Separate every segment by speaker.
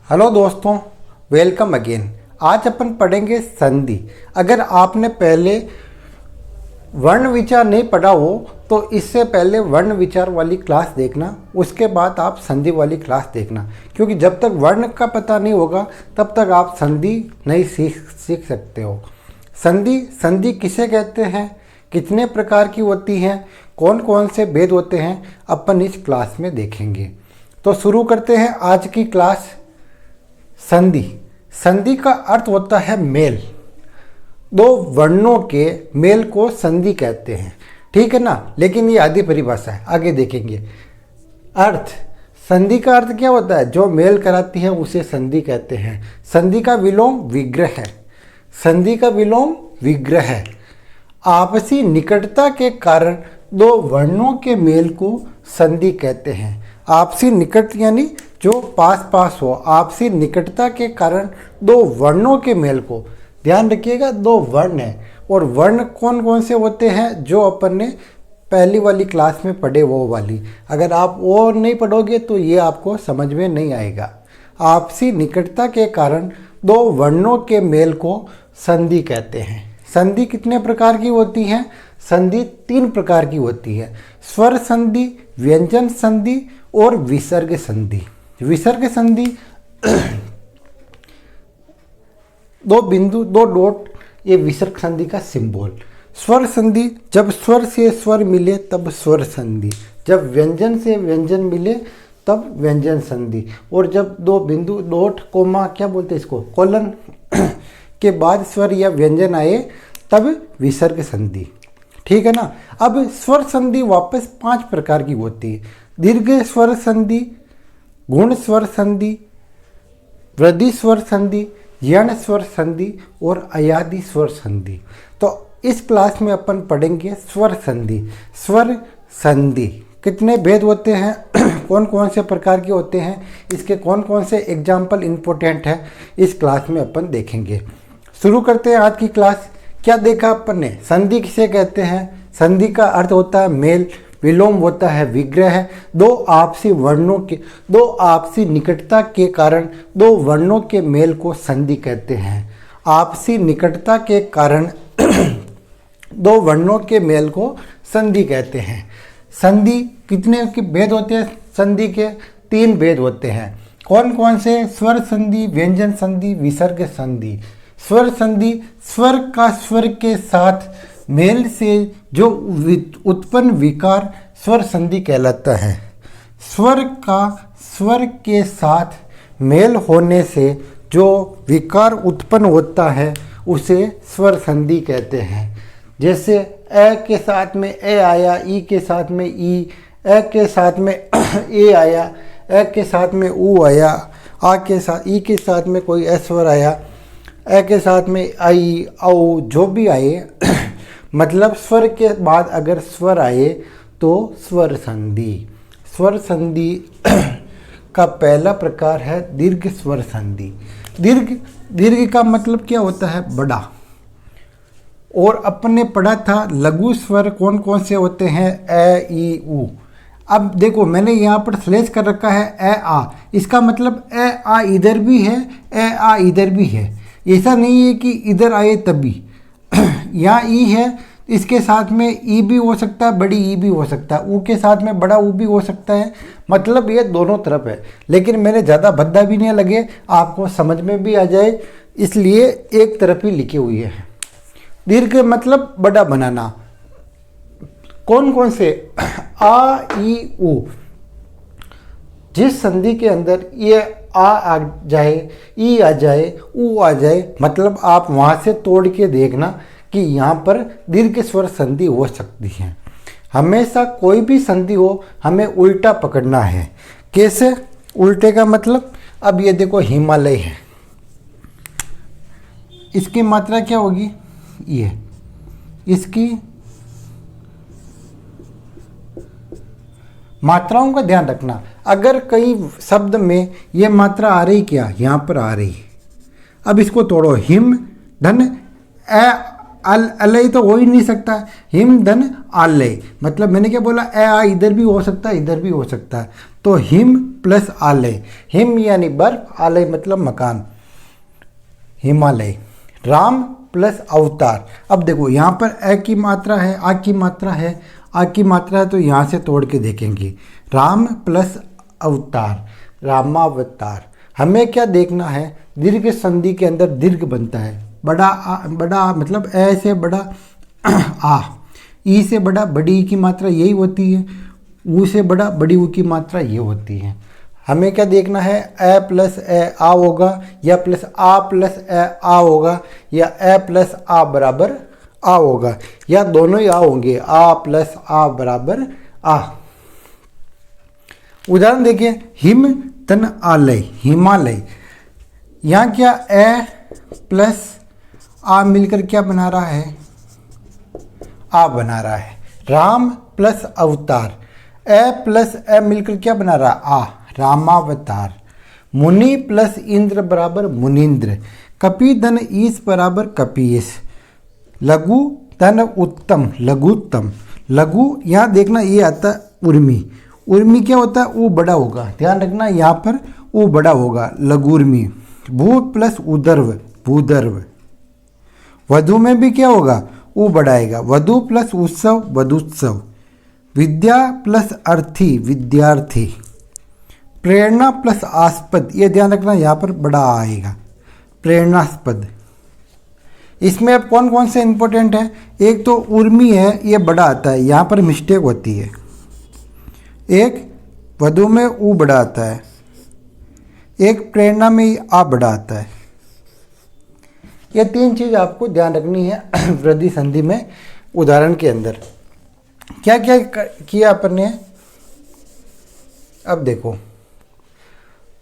Speaker 1: Hello दोस्तों, welcome again. आज अपन पढ़ेंगे संधि। अगर आपने पहले वर्ण विचार नहीं पढ़ा हो तो इससे पहले वर्ण विचार वाली क्लास देखना, उसके बाद आप संधि वाली क्लास देखना, क्योंकि जब तक वर्ण का पता नहीं होगा तब तक आप संधि नहीं सीख सकते हो। संधि किसे कहते हैं, कितने प्रकार की होती हैं, कौन कौन से भेद होते हैं, अपन इस क्लास में देखेंगे। तो शुरू करते हैं आज की क्लास। संधि का अर्थ होता है मेल। दो वर्णों के मेल को संधि कहते हैं, ठीक है ना। लेकिन ये आधी परिभाषा है, आगे देखेंगे। अर्थ, संधि का अर्थ क्या होता है? जो मेल कराती है उसे संधि कहते हैं। संधि का विलोम विग्रह है। संधि का विलोम विग्रह है। आपसी निकटता के कारण दो वर्णों के मेल को संधि कहते हैं। आपसी निकट यानी जो पास पास हो, आपसी निकटता के कारण दो वर्णों के मेल को, ध्यान रखिएगा दो वर्ण है। और वर्ण कौन कौन से होते हैं जो अपन ने पहली वाली क्लास में पढ़े, वो वाली। अगर आप वो नहीं पढ़ोगे तो ये आपको समझ में नहीं आएगा। आपसी निकटता के कारण दो वर्णों के मेल को संधि कहते हैं। संधि कितने प्रकार की होती है? संधि 3 प्रकार की होती है। स्वर संधि, व्यंजन संधि और विसर्ग संधि। विसर्ग संधि दो बिंदु, दो डॉट, ये विसर्ग संधि का सिंबल। स्वर संधि, जब स्वर से स्वर मिले तब स्वर संधि, जब व्यंजन से व्यंजन मिले तब व्यंजन संधि, और जब दो बिंदु डॉट कोमा, क्या बोलते हैं इसको, कोलन के बाद स्वर या व्यंजन आए तब विसर्ग संधि, ठीक है ना। अब स्वर संधि वापस 5 प्रकार की होती है। दीर्घ स्वर संधि, गुण स्वर संधि, वृद्धि स्वर संधि, यण स्वर संधि और अयादि स्वर संधि। तो इस क्लास में अपन पढ़ेंगे स्वर संधि। स्वर संधि कितने भेद होते हैं, कौन कौन से प्रकार के होते हैं, इसके कौन कौन से एग्जाम्पल इम्पोर्टेंट है, इस क्लास में अपन देखेंगे। शुरू करते हैं आज की क्लास। क्या देखा अपन ने? संधि किसे कहते हैं? संधि का अर्थ होता है मेल, विलोम होता है विग्रह। दो आपसी निकटता के कारण दो वर्णों के मेल को संधि कहते हैं। आपसी निकटता के कारण दो वर्णों के मेल को संधि कहते हैं। संधि कितने के भेद होते हैं? संधि के 3 भेद होते हैं। कौन कौन से? स्वर संधि, व्यंजन संधि, विसर्ग संधि। स्वर संधि, स्वर का स्वर के साथ मेल से जो उत्पन्न विकार स्वर संधि कहलाता है। स्वर का स्वर के साथ मेल होने से जो विकार उत्पन्न होता है उसे स्वर संधि कहते हैं। जैसे ए के साथ में ए आया, ई के साथ में ई, ए के साथ में ए आया, ए के साथ में ऊ आया, आ के साथ ई के साथ में कोई ए स्वर आया, ए के साथ में आई, औ, जो भी आए मतलब स्वर के बाद अगर स्वर आए तो स्वर संधि। स्वर संधि का पहला प्रकार है दीर्घ स्वर संधि। दीर्घ का मतलब क्या होता है? बड़ा। और अपन ने पढ़ा था लघु स्वर कौन कौन से होते हैं? ए, ई, ऊ। अब देखो मैंने यहाँ पर स्लेश कर रखा है ए आ, इसका मतलब ए आ इधर भी है, ए आ इधर भी है। ऐसा नहीं है कि इधर आए तभी। यहाँ ई है, इसके साथ में ई भी हो सकता है, बड़ी ई भी हो सकता है, ऊ के साथ में बड़ा ऊ भी हो सकता है। मतलब ये दोनों तरफ है, लेकिन मैंने ज़्यादा भद्दा भी नहीं लगे, आपको समझ में भी आ जाए, इसलिए एक तरफ ही लिखी हुई है। दीर्घ मतलब बड़ा बनाना। कौन कौन से? आ, ई, ऊ। जिस संधि के अंदर ये आ जाए, ई आ जाए, ऊ आ जाए, मतलब आप वहाँ से तोड़ के देखना कि यहाँ पर दीर्घ स्वर संधि हो सकती है। हमेशा कोई भी संधि हो हमें उल्टा पकड़ना है। कैसे उल्टे का मतलब? अब ये देखो हिमालय है, इसकी मात्रा क्या होगी? ये। इसकी मात्राओं का ध्यान रखना। अगर कई शब्द में ये मात्रा आ रही, क्या यहाँ पर आ रही, अब इसको तोड़ो। हिम धन ए अलय तो हो ही नहीं सकता, हिम धन आलय, मतलब मैंने क्या बोला, ए आ इधर भी हो सकता है, इधर भी हो सकता है, तो हिम प्लस आलय, हिम यानी बर्फ, आलय मतलब मकान, हिमालय। राम प्लस अवतार, अब देखो यहाँ पर ए की मात्रा है, आ की मात्रा है, आ की मात्रा है, तो यहाँ से तोड़ के देखेंगे, राम प्लस अवतार, रामावतार। हमें क्या देखना है, दीर्घ संधि के अंदर दीर्घ बनता है, बड़ा मतलब ए से बड़ा आ, ई से बड़ा बड़ी ई की मात्रा यही होती है, ऊ से बड़ा बड़ी ऊ की मात्रा ये होती है। हमें क्या देखना है, ए प्लस ए आ होगा या प्लस आ प्लस ए आ होगा, या ए प्लस आ बराबर आ होगा, या दोनों ही आ होंगे, आ प्लस आ बराबर आ। उदाहरण देखिए, हिम तन आलय, हिमालय, यहाँ क्या ए प्लस आ मिलकर क्या बना रहा है, आ बना रहा है। राम प्लस अवतार, ए प्लस ए मिलकर क्या बना रहा है, आ, रामावतार। मुनि प्लस इंद्र बराबर मुनीन्द्र, कपि धन ईश बराबर कपीश, लघु धन उत्तम लघुत्तम, लघु यहाँ देखना ये आता है उर्मी, उर्मी क्या होता है, वो बड़ा होगा, ध्यान रखना यहाँ पर वो बड़ा होगा, लघुर्मी। भू प्लस उदर्व भूदर्व, वधु में भी क्या होगा, वो बढ़ाएगा, वधु प्लस उत्सव वधुत्सव। विद्या प्लस अर्थी विद्यार्थी, प्रेरणा प्लस आस्पद, ये ध्यान रखना यहाँ पर बड़ा आएगा, प्रेरणास्पद। इसमें अब कौन कौन से इंपॉर्टेंट है, एक तो उर्मी है, ये बड़ा आता है, यहाँ पर मिस्टेक होती है, एक वधु में ऊ बड़ा आता है, एक प्रेरणा में आ बड़ा आता है। ये तीन चीज आपको ध्यान रखनी है वृद्धि संधि में। उदाहरण के अंदर क्या क्या किया अपन ने, अब देखो,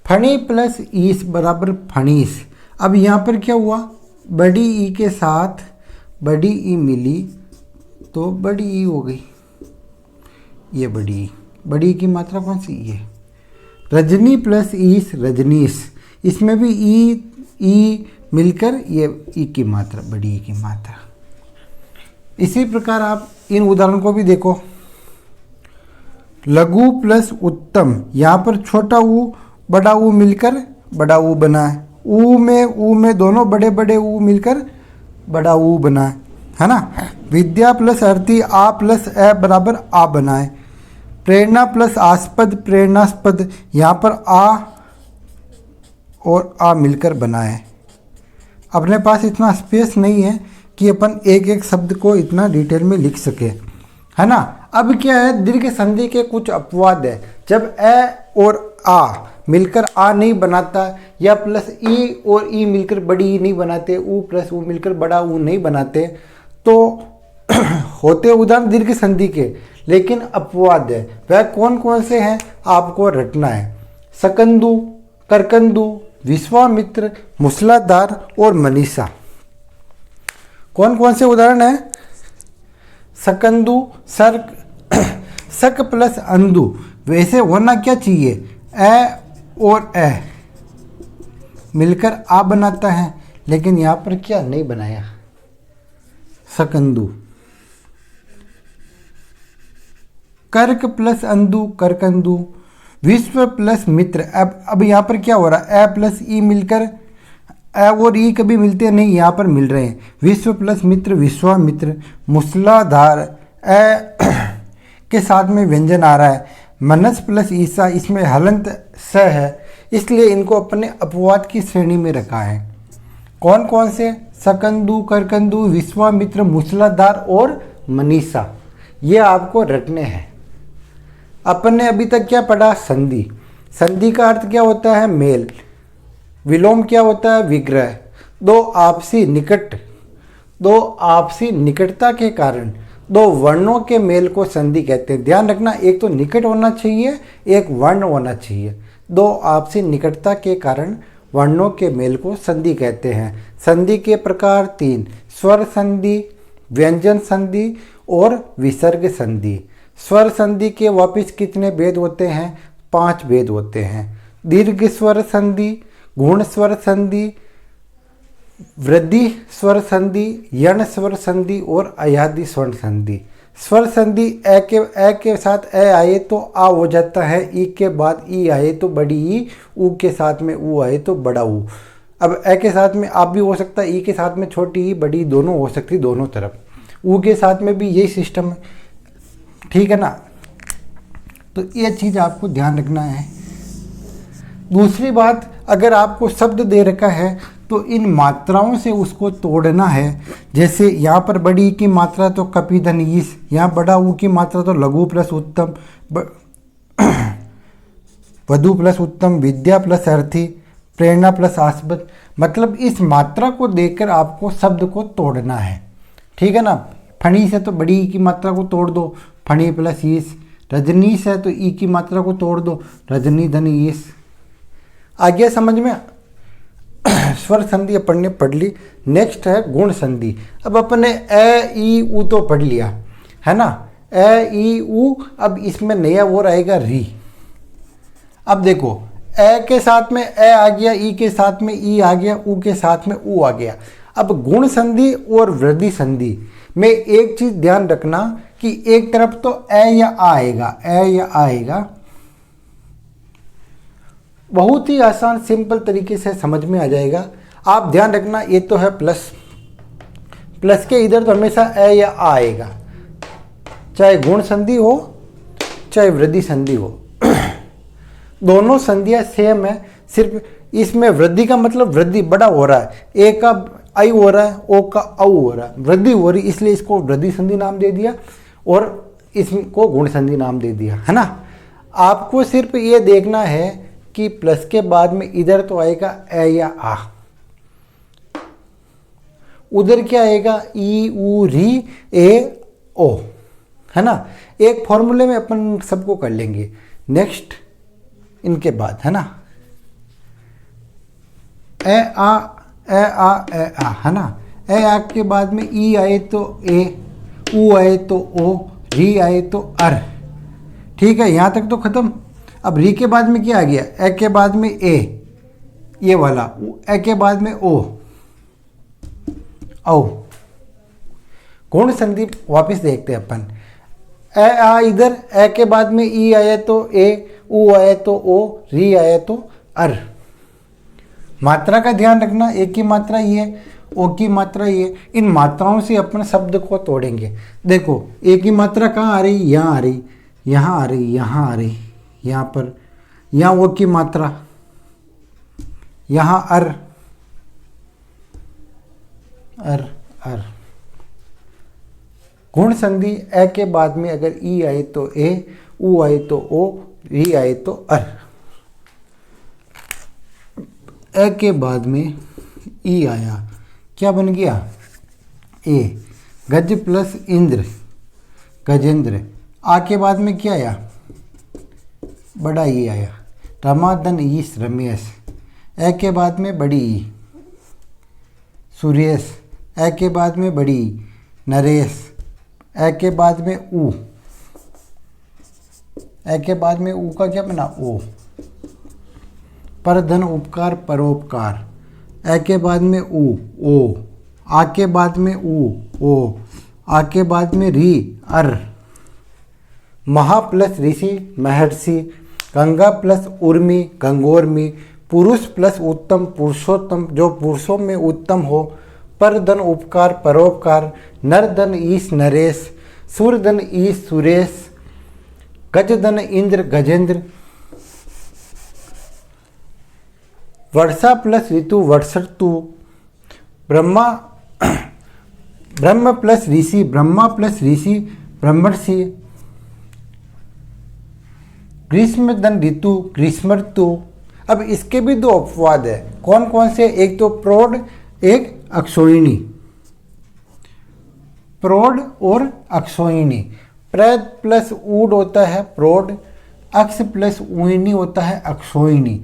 Speaker 1: फणी प्लस ईस बराबर फणीस। अब यहाँ पर क्या हुआ, बड़ी ई के साथ बड़ी ई मिली तो बड़ी ई हो गई, ये बड़ी ई की मात्रा कौन सी, ये। रजनी प्लस ईस रजनीश, इसमें भी ई मिलकर ये ई की मात्रा, बड़ी ई की मात्रा। इसी प्रकार आप इन उदाहरण को भी देखो, लघु प्लस उत्तम, यहाँ पर छोटा ऊ बड़ा ऊ मिलकर बड़ा ऊ बना है, ऊ में दोनों बड़े बड़े ऊ मिलकर बड़ा ऊ बना है ना। विद्या प्लस अर्थी, आ प्लस ए बराबर आ बना है। प्रेरणा प्लस आस्पद प्रेरणास्पद, यहाँ पर आ और आ मिलकर बना है। अपने पास इतना स्पेस नहीं है कि अपन एक एक शब्द को इतना डिटेल में लिख सके, है ना। अब क्या है, दीर्घ संधि के कुछ अपवाद है, जब ए और आ मिलकर आ नहीं बनाता, या प्लस ई और ई मिलकर बड़ी ई नहीं बनाते, ऊ प्लस ऊ मिलकर बड़ा ऊ नहीं बनाते, तो होते उदाहरण दीर्घ संधि के, लेकिन अपवाद है। वह कौन कौन से हैं आपको रटना है, सकंदु, करकंदु, विश्वामित्र, मूसलाधार और मनीषा। कौन कौन से उदाहरण हैं, सकंदु, सर्क, सक प्लस अंदु, वैसे होना क्या चाहिए, ए और ए मिलकर आ बनाता है, लेकिन यहाँ पर क्या नहीं बनाया, सकंदु। कर्क प्लस अंदु करकंदु, विश्व प्लस मित्र। अब यहाँ पर क्या हो रहा है, ए प्लस ई मिलकर, ए और ई कभी मिलते नहीं, यहाँ पर मिल रहे हैं, विश्व प्लस मित्र विश्वामित्र। मूसलाधार, ए के साथ में व्यंजन आ रहा है, मनस प्लस ईसा, इसमें हलंत स है, इसलिए इनको अपने अपवाद की श्रेणी में रखा है। कौन कौन से, सकंदु, करकंदु, विश्वामित्र, मूसलाधार और मनीषा, ये आपको रटने हैं। अपन ने अभी तक क्या पढ़ा, संधि। संधि का अर्थ क्या होता है, मेल। विलोम क्या होता है, विग्रह। दो आपसी निकटता के कारण दो वर्णों के मेल को संधि कहते हैं। ध्यान रखना, एक तो निकट होना चाहिए, एक वर्ण होना चाहिए। दो आपसी निकटता के कारण वर्णों के मेल को संधि कहते हैं। संधि के प्रकार तीन, स्वर संधि, व्यंजन संधि और विसर्ग संधि। स्वर संधि के वापिस कितने भेद होते हैं, 5 भेद होते हैं। दीर्घ स्वर संधि, गुण स्वर संधि, वृद्धि स्वर संधि, यण स्वर संधि और अयादि स्वर संधि। स्वर संधि ए के साथ ए आए तो आ हो जाता है, ई के बाद ई आए तो बड़ी ई, ऊ के साथ में ऊ आए तो बड़ा ऊ। अब ए के साथ में आप भी हो सकता है, ई के साथ में छोटी ई बड़ी दोनों हो सकती, दोनों तरफ। ऊ के साथ में भी यही सिस्टम है, ठीक है ना। तो ये चीज़ आपको ध्यान रखना है। दूसरी बात, अगर आपको शब्द दे रखा है तो इन मात्राओं से उसको तोड़ना है। जैसे यहाँ पर बड़ी की मात्रा तो कपि धन ईस, यहाँ बड़ा ऊ की मात्रा तो लघु प्लस उत्तम, वधु प्लस उत्तम, विद्या प्लस अर्थी, प्रेरणा प्लस आस्पद। मतलब इस मात्रा को देकर आपको शब्द को तोड़ना है, ठीक है ना। फणी से तो बड़ी ई की मात्रा को तोड़ दो, फणी प्लस ईस। रजनीश है तो ई की मात्रा को तोड़ दो, रजनी धन ईस। आ गया समझ में। स्वर संधि अपन ने पढ़ ली। नेक्स्ट है गुण संधि। अब अपन ने ए ई ऊ तो पढ़ लिया है ना, ए ई ऊ। अब इसमें नया और आएगा री। अब देखो, ए के साथ में ए आ गया, ई के साथ में ई आ गया, ऊ के साथ में ऊ आ गया। अब गुण संधि और वृद्धि संधि में एक चीज ध्यान रखना कि एक तरफ तो ए या आ आएगा, ए या आ आएगा। बहुत ही आसान सिंपल तरीके से समझ में आ जाएगा। आप ध्यान रखना, ये तो है प्लस, प्लस के इधर तो हमेशा ए या आ आएगा, चाहे गुण संधि हो चाहे वृद्धि संधि हो। दोनों संधियां सेम है, सिर्फ इसमें वृद्धि का मतलब वृद्धि बड़ा हो रहा है, ए का आई हो रहा है, ओ का औ हो रहा है, वृद्धि हो रही, इसलिए इसको वृद्धि संधि नाम दे दिया और इसको गुण संधि नाम दे दिया, है ना। आपको सिर्फ ये देखना है कि प्लस के बाद में इधर तो आएगा ए या आ, उधर क्या आएगा ई ऊ री ए ओ, है ना। एक फॉर्मूले में अपन सबको कर लेंगे नेक्स्ट इनके बाद, है ना। ए आ ए आ ए आ, है ना। ए आ के बाद में ई आए तो ए, ऊ आए तो ओ, री आए तो अर, ठीक है। यहाँ तक तो खत्म। अब री के बाद में क्या आ गया, ए के बाद में ए, ये वाला, ए के बाद में ओ, औ। गुण संधि वापस देखते हैं अपन। ए आ इधर, ए के बाद में ई आया तो ए, ऊ आया तो ओ, री आया तो अर। मात्रा का ध्यान रखना, एक की मात्रा ये, ओ की मात्रा ये। इन मात्राओं से अपन शब्द को तोड़ेंगे। देखो, ए की मात्रा कहाँ आ रही, यहाँ आ रही, यहाँ आ रही, यहाँ आ रही, यहाँ पर, यहाँ ओ की मात्रा, यहाँ अर अर अर। गुण संधि ए के बाद में अगर ई आए तो ए, ऊ आए तो ओ, री आए तो अर। ए के बाद में ई आया, क्या बन गया ए। गज प्लस इंद्र, गजेंद्र। आ के बाद में क्या आया, बड़ा ई आया, रमादन ईस रमेश। ए के बाद में बड़ी ई, सुरेश। ए के बाद में बड़ी ई, नरेश। ए के बाद में ऊ, ए के बाद में ऊ का क्या बना ओ, परधन उपकार परोपकार। ए के बाद में ऊ ओ, आ के बाद में ऊ ओ, आ के बाद में री अर। महा प्लस ऋषि महर्षि, गंगा प्लस उर्मी गंगोर्मी, पुरुष प्लस उत्तम पुरुषोत्तम जो पुरुषों में उत्तम हो, परधन उपकार परोपकार, नरधन ईश नरेश, सूरधन ईश सुरेश, गजधन इंद्र गजेंद्र। वर्षा प्लस ऋतु वर्षतु, ब्रह्मा ब्रह्म प्लस ऋषि ब्रह्मा प्लस ऋषि ब्रह्मर्षि, ग्रीष्म धन ऋतु ग्रीष्म ऋतु। अब इसके भी दो अपवाद है, कौन कौन से, एक तो प्रौढ़ एक अक्षोहिणी, प्रौढ़ और अक्षोहिणी। प्र प्लस ऊड होता है प्रौढ़, अक्ष प्लस ऊहिणी होता है अक्षोहिणी।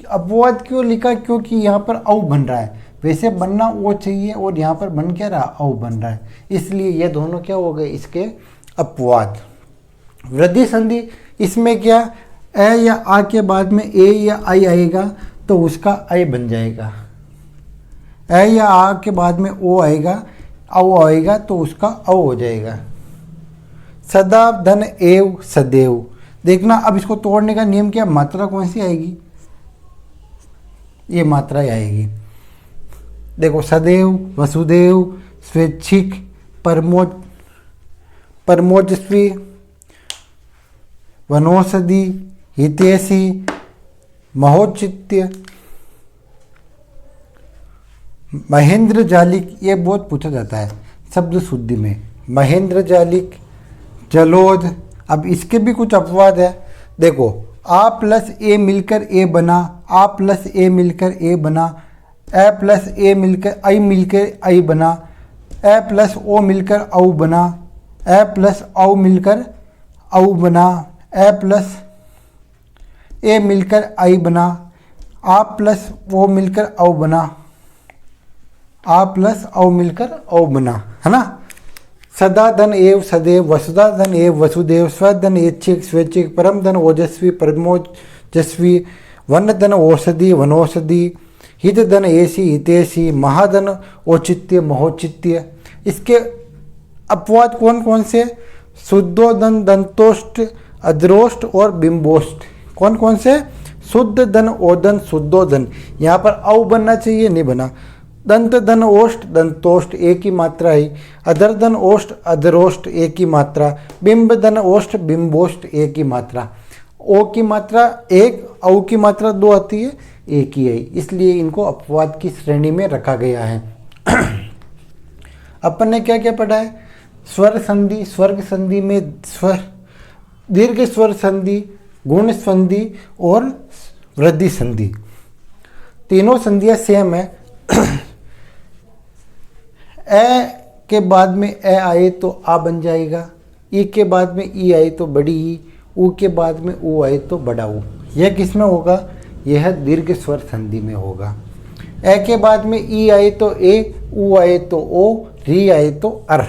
Speaker 1: अपवाद क्यों लिखा, क्योंकि यहाँ पर औ बन रहा है, वैसे बनना वो चाहिए और यहाँ पर बन क्या रहा, औ बन रहा है, इसलिए ये दोनों क्या हो गए इसके अपवाद। वृद्धि संधि, इसमें क्या ए या आ के बाद में ए या आई आएगा तो उसका आई बन जाएगा, ए या आ के बाद में ओ आएगा, औ आएगा तो उसका औ हो जाएगा। सदा धन एव सदैव। देखना अब इसको तोड़ने का नियम क्या, मात्रा कौन सी आएगी, ये मात्रा ही आएगी। देखो सदैव, वसुदेव, स्वैच्छिक, परमोजस्वी, वनौषधि, हितैषी, महोचित्य, महेंद्र जालिक। ये बहुत पूछा जाता है शब्द शुद्धि में, महेंद्र जालिक, जलोध। अब इसके भी कुछ अपवाद है। देखो आ प्लस ए मिलकर ए बना, आ प्लस ए मिलकर ए बना, ए प्लस ए मिलकर आई बना, ए प्लस ओ मिलकर औ बना, ए प्लस औ मिलकर औ बना, ए प्लस ए मिलकर आई बना, आ प्लस ओ मिलकर औ बना, आ प्लस औ मिलकर औ बना, है ना। सदा धन एव सदैव, वसुधा धन एव वसुदेव, स्वधन ऐच्छिक स्वैच्छिक, परम धन ओजस्वी परमोजस्वी, वन धन औषधि वनौषधि, हित धन ऐसी हितैषी, महाधन औचित्य महोचित्य। इसके अपवाद कौन कौन से, शुद्धोधन, दंतोष्ट, अद्रोष्ट और बिंबोष्ट। कौन कौन से, शुद्ध धन ओदन शुद्धोधन, यहाँ पर औ बनना चाहिए, नहीं बना। दंत धन ओष्ट दंतोष्ट एक ही मात्रा है, अधर धन ओष्ट अधरोष्ट एक ही मात्रा, बिंब धन ओष्ट बिंबोष्ट एक ही मात्रा। ओ की मात्रा एक, औ की मात्रा दो आती है, एक ही है, इसलिए इनको अपवाद की श्रेणी में रखा गया है। अपन ने क्या क्या पढ़ा है, स्वर संधि, स्वर्ग संधि में स्वर, दीर्घ स्वर संधि, गुण संधि और वृद्धि संधि। तीनों संधियां सेम है। ए के बाद में ए आए तो आ बन जाएगा, ई के बाद में ई आए तो बड़ी ई, ऊ के बाद में ऊ आए तो बड़ा ऊ। यह किस में होगा, यह दीर्घ स्वर संधि में होगा। ए के बाद में ई आए तो ए, ऊ आए तो ओ, री आए तो अर,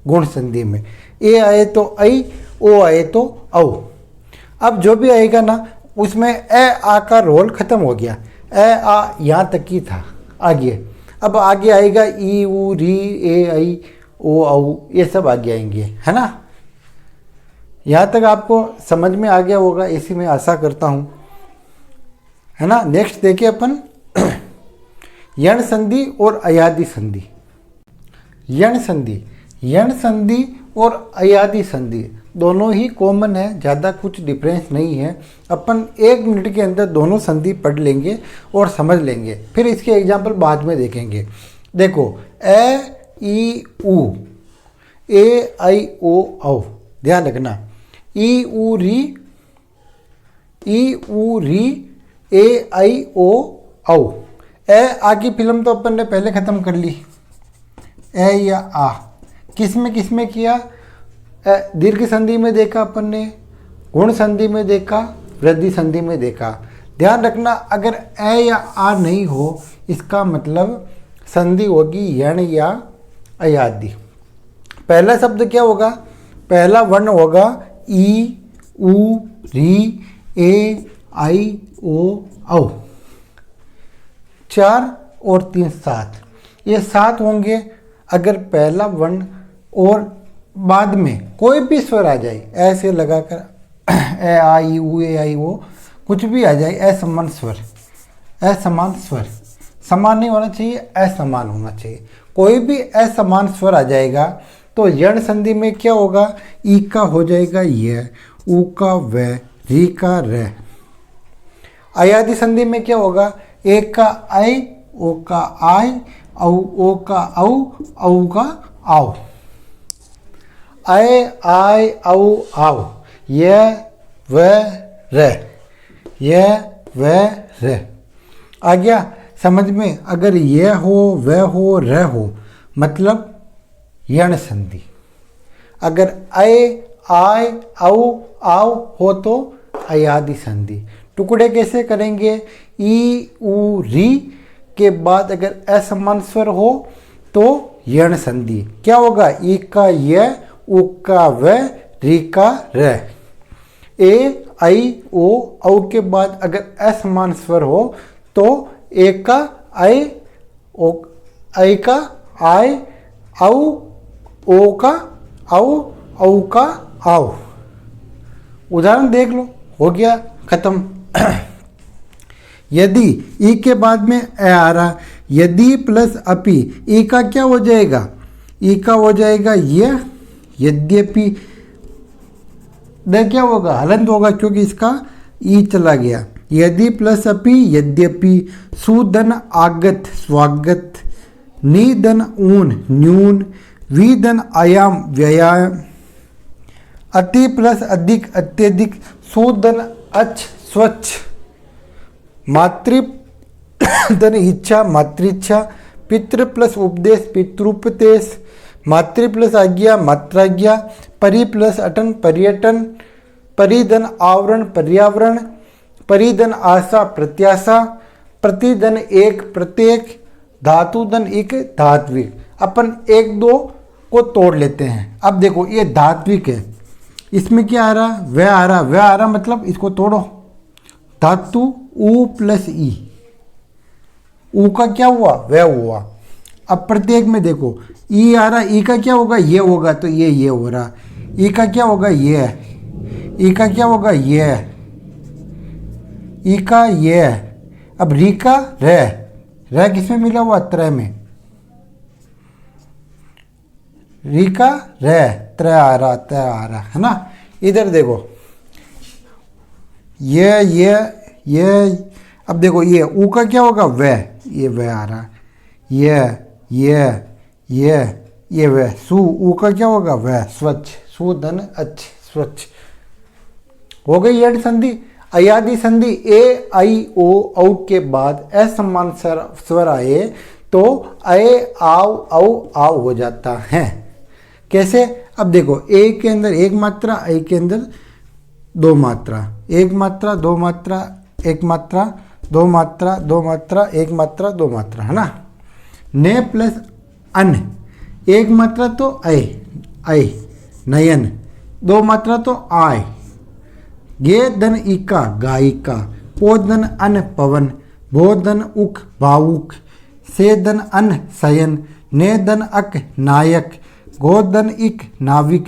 Speaker 1: गुण संधि में। ए आए तो ऐ, ओ आए तो औ। अब जो भी आएगा ना उसमें ए आ का रोल खत्म हो गया, ए आ यहाँ तक ही था, आगे अब आगे आएगा ई ऊ री ए आई ओ औ, ये सब आगे आएंगे, है ना। यहाँ तक आपको समझ में आ गया होगा, इसी में आशा करता हूँ, है ना। नेक्स्ट देखिए अपन यण संधि और अयादि संधि। यण संधि, यण संधि और अयादि संधि दोनों ही कॉमन है, ज़्यादा कुछ डिफरेंस नहीं है। अपन 1 मिनट के अंदर दोनों संधि पढ़ लेंगे और समझ लेंगे, फिर इसके एग्जाम्पल बाद में देखेंगे। देखो ए ई ऊ, ए आई ओ औ, ध्यान रखना। ई ऊ री, ई ऊ री, ए आई ओ औ। ए आ की फिल्म तो अपन ने पहले ख़त्म कर ली। ए या आ किस में किया, दीर्घ संधि में देखा अपन ने, गुण संधि में देखा, वृद्धि संधि में देखा। ध्यान रखना अगर ए या आ नहीं हो इसका मतलब संधि होगी यण या अयादि। पहला शब्द क्या होगा, पहला वर्ण होगा ई ऊ री ए आई ओ औ। 4 और 3 7, ये 7 होंगे। अगर पहला वर्ण और बाद में कोई भी स्वर आ जाए, ऐसे लगाकर ए आई ऊ ए आई ओ कुछ भी आ जाए, असमान स्वर, असमान स्वर, समान नहीं होना चाहिए, असमान होना चाहिए। कोई भी असमान स्वर आ जाएगा तो यण संधि में क्या होगा, ई का हो जाएगा य, ऊ का व, री का र। अयादि संधि में क्या होगा, ए का आई, ओ का आई, ओ का औ, औ का आओ। ऐ आय औ आओ, य व र, य व र। आ गया समझ में। अगर ये हो वह हो र हो मतलब यण संधि। अगर ऐ आय औ आओ हो तो अयादि संधि। टुकड़े कैसे करेंगे, ई ऊ री के बाद अगर असमान स्वर हो तो यण संधि। क्या होगा, ई का य, उ का व, री का र। ए आई ओ औ के बाद अगर असमान स्वर हो तो ए का आई, ओ ऐ का आय, औ, ओ का औ का आओ। उदाहरण देख लो, हो गया खत्म। यदि ई के बाद में ए आ रहा, यदि प्लस अपि, ई का क्या हो जाएगा, ई का हो जाएगा ये, यद्यपि द क्या होगा, हलंत होगा क्योंकि इसका ई चला गया। यदि प्लस अपि यद्यपि, सुधन आगत स्वागत, निधन ऊन न्यून, विधन आयाम व्यायाम, अति प्लस अधिक अत्यधिक, सुधन अच्छ स्वच्छ, मातृ धन इच्छा मातृच्छा, पितृ प्लस उपदेश पितृपदेश, मातृ प्लस आज्ञा मात्राज्ञा, परि प्लस अटन पर्यटन, परिधन आवरण पर्यावरण, परिधन आशा प्रत्याशा, प्रतिधन एक प्रत्येक, धातुधन एक धात्विक। अपन एक दो को तोड़ लेते हैं। अब देखो ये धात्विक है, इसमें क्या आ रहा, वह आ रहा, वह आ रहा मतलब इसको तोड़ो, धातु उ प्लस ई, ऊ का क्या हुआ, वह हुआ। अब प्रत्येक में देखो ई आ रहा, ई का क्या होगा, ये होगा, तो ये हो रहा, ई का क्या होगा, ये, ई का क्या होगा, ये, ई का ये। अब री का रह किसमें मिला हुआ, त्रय में, री का त्रय आ रहा, त्रय आ रहा है ना। इधर देखो ये, अब देखो ये ऊ का क्या होगा, वह, ये वह आ रहा, ये वह, सु ऊ का क्या होगा, वह, स्वच्छ, सुधन अच्छ स्वच्छ। हो गई यण संधि। अयादि संधि, ए आई ओ औ के बाद असमान स्वर आए तो ए आव औ आव हो जाता है। कैसे, अब देखो ए के अंदर एक मात्रा, ए के अंदर दो मात्रा, एक मात्रा दो मात्रा, एक मात्रा दो मात्रा, दो मात्रा एक मात्रा दो मात्रा, है ना। ने प्लस अन, एक मात्रा तो ऐ नयन, दो मात्रा तो आय, गे धन इका गायिका, पो धन अन पवन, भो धन उक भावुक, से धन अन शयन, ने धन अक नायक, गो धन इक नाविक।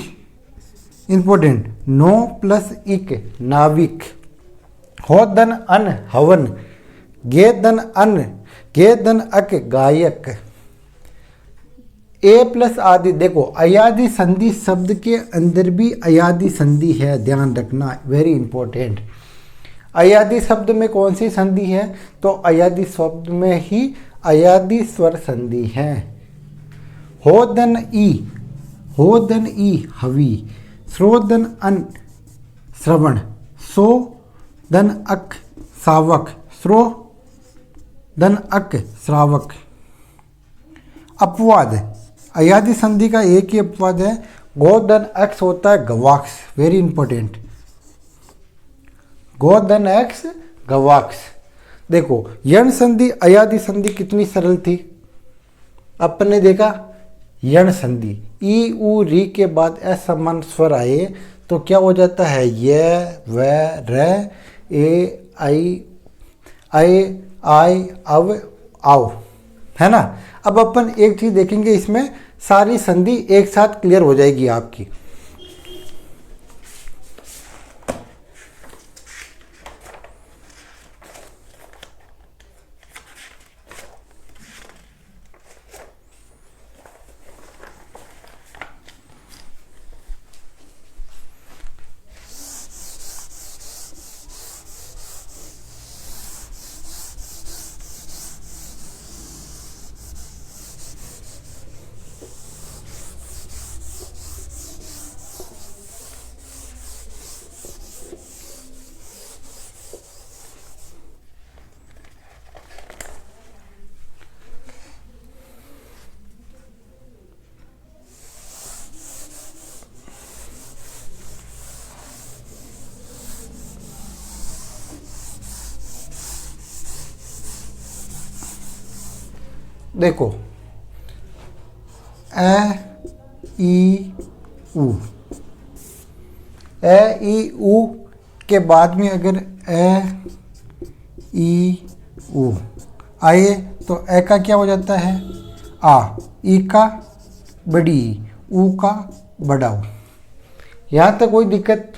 Speaker 1: इंपॉर्टेंट, नो प्लस इक नाविक, हो धन अन हवन, गे धन अक गायक। ए प्लस आदि, देखो अयादि संधि शब्द के अंदर भी अयादि संधि है, ध्यान रखना, वेरी इंपॉर्टेंट। अयादि शब्द में कौन सी संधि है, तो अयादि शब्द में ही अयादि स्वर संधि है। होदन ई हवि, श्रोदन अन श्रवण, सो धन अक सावक, श्रो धन अक श्रावक। अपवाद, अयादि संधि का एक ही अपवाद है, गोधन एक्स होता है गवाक्स, वेरी इंपॉर्टेंट, गोधन एक्स गवाक्स। देखो यण संधि अयादि संधि कितनी सरल थी, अपन ने देखा यण संधि ई उ री के बाद असमान स्वर आए तो क्या हो जाता है, ये व र ए आई आय अव आओ, है ना। अब अपन एक चीज देखेंगे, इसमें सारी संधि एक साथ क्लियर हो जाएगी आपकी। देखो ए ई उ, ए ई उ के बाद में अगर ए ई उ आए तो ए का क्या हो जाता है, आ, ई का बड़ी ई, ऊ का बड़ा ऊ। यहाँ तक कोई दिक्कत?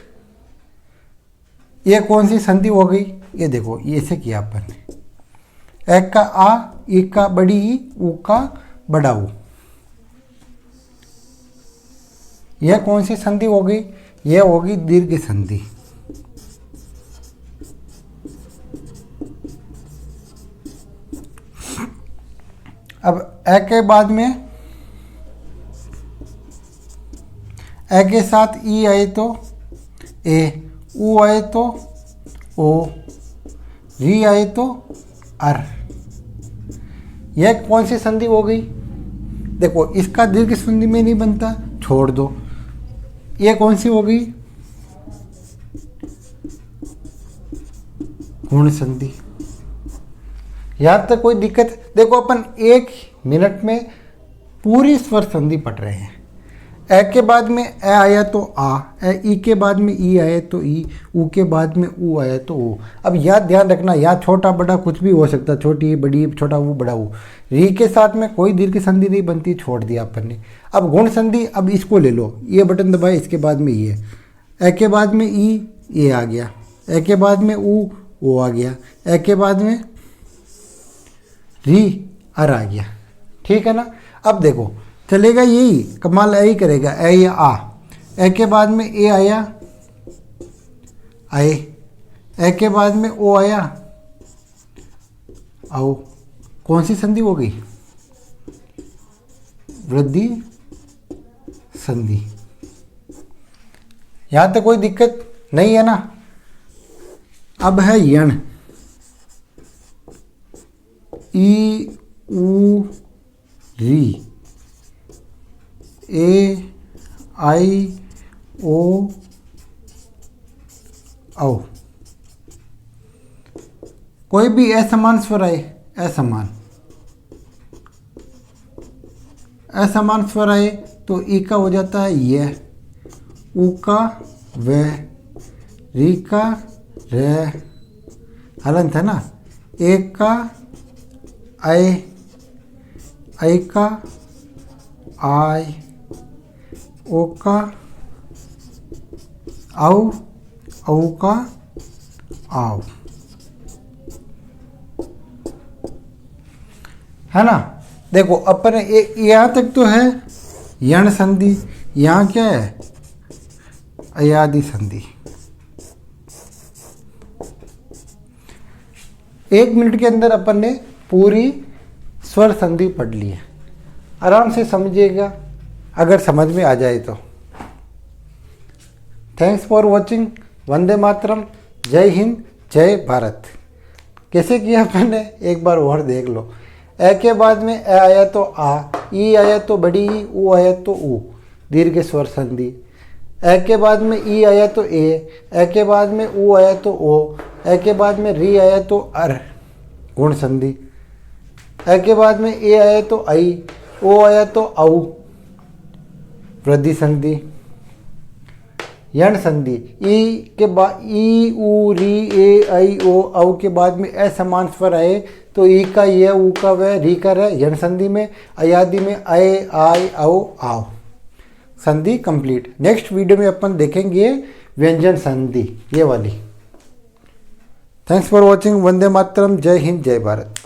Speaker 1: ये कौन सी संधि हो गई? ये देखो, ये ऐसे किया अपन ने, एक का आ, ई का बड़ी ई, ऊ का बड़ा ऊ। यह कौन सी संधि हो गई? यह होगी दीर्घ संधि। अब ए के बाद में ए के साथ ई आए तो ए, ऊ आए तो ओ, री आए तो अर। यह कौन सी संधि हो गई? देखो, इसका दीर्घ संधि में नहीं बनता, छोड़ दो। यह कौन सी हो गई? गुण संधि। यहां तक कोई दिक्कत? देखो, अपन 1 मिनट में पूरी स्वर संधि पढ़ रहे हैं। ए के बाद में ए आया तो आ, ई के बाद में ई आया तो ई, ऊ के बाद में ऊ आया तो ऊ। अब यह ध्यान रखना, यहाँ छोटा बड़ा कुछ भी हो सकता, छोटी बड़ी, छोटा ऊ बड़ा ऊ। री के साथ में कोई दीर्घ संधि नहीं बनती, छोड़ दिया अपन ने। अब गुण संधि, अब इसको ले लो, ये बटन दबाए, इसके बाद में ये, ए के बाद में ई, ये आ गया, ए के बाद में ऊ, ओ आ गया, ए के बाद में री, अर आ गया। ठीक है ना? अब देखो, चलेगा यही, कमाल यही करेगा, ए या आ। ए के बाद में ए आया, आए, ए के बाद में ओ आया, आओ। कौन सी संधि हो गई? वृद्धि संधि। यहां तक कोई दिक्कत नहीं है ना? अब है यण, ई, ऊ, री, ए, आई, ओ, औ। कोई भी असमान स्वर आए, असमान स्वर आए तो ई का हो जाता है यह, ऊ का वह, री का रह, हलंत है ना, एक का आए, आई का आय, ओ का औ, औ का आओ। है ना? देखो, अपन यहाँ तक तो है यण संधि। यहाँ क्या है? अयादि संधि। 1 मिनट के अंदर अपन ने पूरी स्वर संधि पढ़ ली है। आराम से समझिएगा, अगर समझ में आ जाए तो। Thanks for watching. वंदे मातरम। जय हिंद, जय भारत। कैसे किया अपन ने, एक बार और देख लो। ए के बाद में ए आया तो आ, ई आया तो बड़ी ई, ऊ आया तो ऊ, दीर्घ स्वर संधि। ए के बाद में ई आया तो ए के बाद में ऊ आया तो ओ, ए के बाद में री आया तो अर, गुण संधि। ए के बाद में ए आया तो आई, ओ आया तो औ, वृद्धि संधि। यण संधि, ई के बाद ई, ऊ, री, ए, आई, ओ, औ के बाद में असमान स्वर आए तो ई का ये, ऊ का वह, री का रह, यण संधि में। अयादि में अय, आय, औ, आओ। संधि कंप्लीट। नेक्स्ट वीडियो में अपन देखेंगे व्यंजन संधि, ये वाली। Thanks for watching. वंदे मातरम। जय हिंद, जय भारत।